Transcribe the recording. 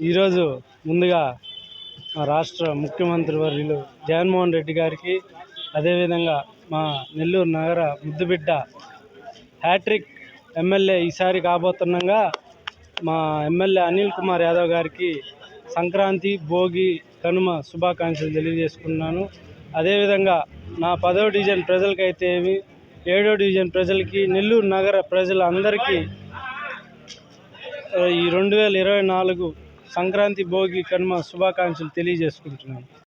ఈరోజు ముందుగా మా రాష్ట్ర ముఖ్యమంత్రి వర్యులు జగన్మోహన్ రెడ్డి గారికి, అదేవిధంగా మా నెల్లూరు నగర ముద్దుబిడ్డ హ్యాట్రిక్ ఎమ్మెల్యే ఈసారి కాబోతుండగా మా ఎమ్మెల్యే అనిల్ కుమార్ యాదవ్ గారికి సంక్రాంతి, భోగి, కనుమ శుభాకాంక్షలు తెలియజేసుకున్నాను. అదేవిధంగా నా 10వ డివిజన్ ప్రజలకైతే 7వ డివిజన్ ప్రజలకి, నెల్లూరు నగర ప్రజలందరికీ ఈ 2024 సంక్రాంతి, భోగి, కనుమ శుభాకాంక్షలు తెలియజేసుకుంటున్నాను.